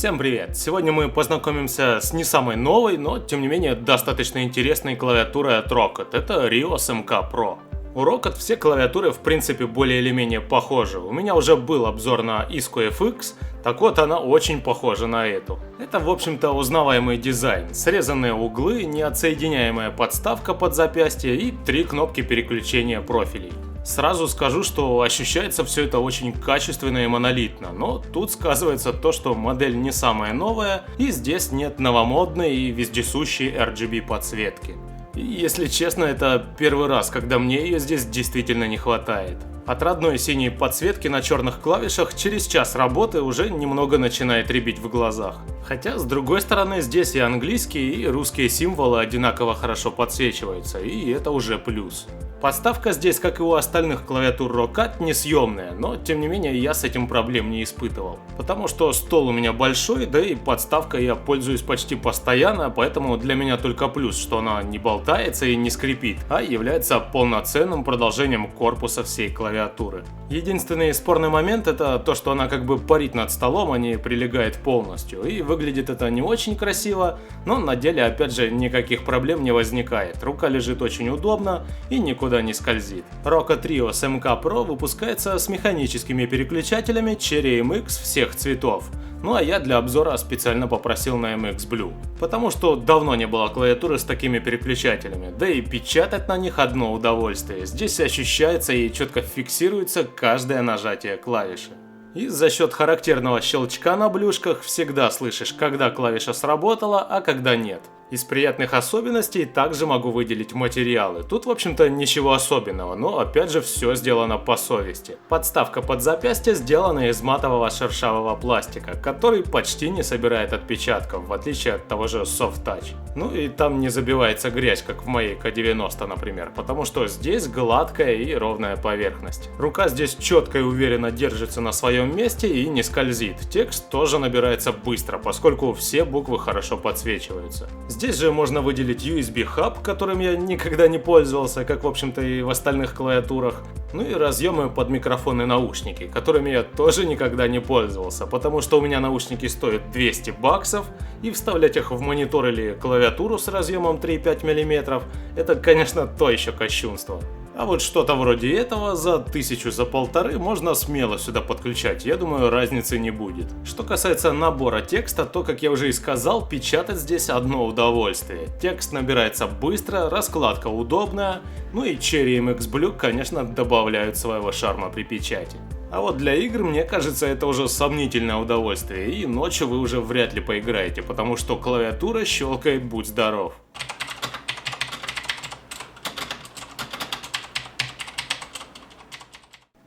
Всем привет! Сегодня мы познакомимся с не самой новой, но тем не менее достаточно интересной клавиатурой от Roccat. Это Rios MK Pro. У Roccat все клавиатуры в принципе более или менее похожи. У меня уже был обзор на Isco FX, так вот она очень похожа на эту. Это в общем-то узнаваемый дизайн, срезанные углы, неотсоединяемая подставка под запястье и 3 кнопки переключения профилей. Сразу скажу, что ощущается все это очень качественно и монолитно, но тут сказывается то, что модель не самая новая и здесь нет новомодной и вездесущей RGB подсветки. И если честно, это первый раз, когда мне ее здесь действительно не хватает. От родной синей подсветки на черных клавишах через час работы уже немного начинает рябить в глазах. Хотя с другой стороны здесь и английские, и русские символы одинаково хорошо подсвечиваются, и это уже плюс. Подставка здесь, как и у остальных клавиатур Roccat, несъемная, но тем не менее я с этим проблем не испытывал. Потому что стол у меня большой, да и подставкой я пользуюсь почти постоянно, поэтому для меня только плюс, что она не болтается и не скрипит, а является полноценным продолжением корпуса всей клавиатуры. Единственный спорный момент это то, что она как бы парит над столом, а не прилегает полностью, и выглядит это не очень красиво, но на деле опять же никаких проблем не возникает. Рука лежит очень удобно и никуда не скользит. Roccat Rios MK Pro выпускается с механическими переключателями Cherry MX всех цветов. Ну а я для обзора специально попросил на MX Blue, потому что давно не было клавиатуры с такими переключателями, да и печатать на них одно удовольствие. Здесь ощущается и четко фиксируется каждое нажатие клавиши. И за счет характерного щелчка на блюшках всегда слышишь, когда клавиша сработала, а когда нет. Из приятных особенностей также могу выделить материалы. Тут в общем-то ничего особенного, но опять же все сделано по совести. Подставка под запястье сделана из матового шершавого пластика, который почти не собирает отпечатков, в отличие от того же Soft Touch. Ну и там не забивается грязь, как в моей K90, например, потому что здесь гладкая и ровная поверхность. Рука здесь четко и уверенно держится на своем месте и не скользит. Текст тоже набирается быстро, поскольку все буквы хорошо подсвечиваются. Здесь же можно выделить USB хаб, которым я никогда не пользовался, как в общем-то и в остальных клавиатурах. Ну и разъемы под микрофон и наушники, которыми я тоже никогда не пользовался, потому что у меня наушники стоят 200 баксов, и вставлять их в монитор или клавиатуру с разъемом 3,5 мм это, конечно, то еще кощунство. А вот что-то вроде этого за 1000 за 1500 можно смело сюда подключать, я думаю, разницы не будет. Что касается набора текста, то, как я уже и сказал, печатать здесь одно удовольствие. Текст набирается быстро, раскладка удобная, ну и Cherry MX Blue, конечно, добавляют своего шарма при печати. А вот для игр, мне кажется, это уже сомнительное удовольствие, и ночью вы уже вряд ли поиграете, потому что клавиатура щелкает будь здоров.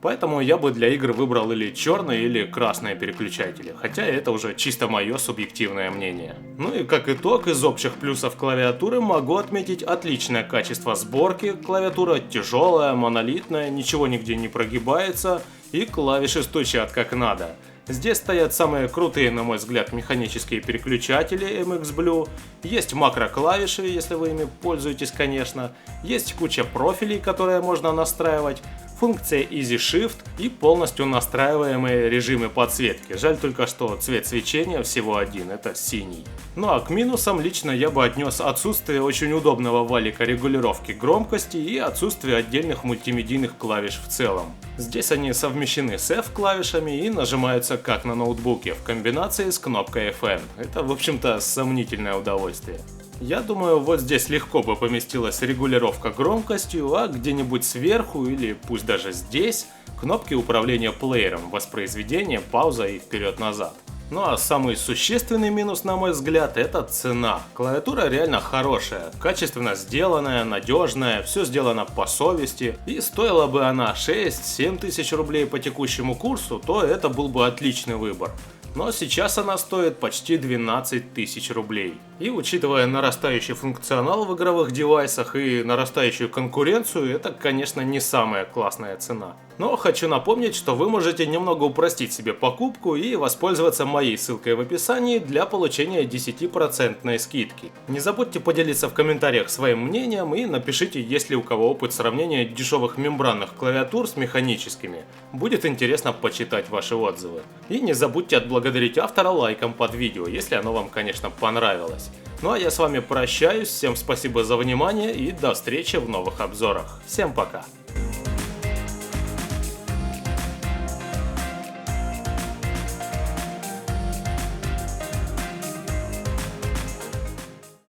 Поэтому я бы для игр выбрал или черные, или красные переключатели, хотя это уже чисто мое субъективное мнение. Ну и как итог, из общих плюсов клавиатуры могу отметить отличное качество сборки, клавиатура тяжелая, монолитная, ничего нигде не прогибается и клавиши стучат как надо. Здесь стоят самые крутые, на мой взгляд, механические переключатели MX Blue, есть макроклавиши, если вы ими пользуетесь, конечно, есть куча профилей, которые можно настраивать, функция Easy Shift и полностью настраиваемые режимы подсветки. Жаль только, что цвет свечения всего один, это синий. Ну а к минусам лично я бы отнес отсутствие очень удобного валика регулировки громкости и отсутствие отдельных мультимедийных клавиш в целом. Здесь они совмещены с F клавишами и нажимаются как на ноутбуке в комбинации с кнопкой FN. Это в общем-то сомнительное удовольствие. Я думаю, вот здесь легко бы поместилась регулировка громкостью, а где-нибудь сверху или пусть даже здесь кнопки управления плеером, воспроизведение, пауза и вперед-назад. Ну а самый существенный минус, на мой взгляд, это цена. Клавиатура реально хорошая, качественно сделанная, надежная, все сделано по совести. И стоила бы она 6-7 тысяч рублей по текущему курсу, то это был бы отличный выбор. Но сейчас она стоит почти 12 тысяч рублей. И учитывая нарастающий функционал в игровых девайсах и нарастающую конкуренцию, это, конечно, не самая классная цена. Но хочу напомнить, что вы можете немного упростить себе покупку и воспользоваться моей ссылкой в описании для получения 10% скидки. Не забудьте поделиться в комментариях своим мнением и напишите, есть ли у кого опыт сравнения дешевых мембранных клавиатур с механическими. Будет интересно почитать ваши отзывы. И не забудьте отблагодарить автора лайком под видео, если оно вам, конечно, понравилось. Ну а я с вами прощаюсь, всем спасибо за внимание и до встречи в новых обзорах. Всем пока!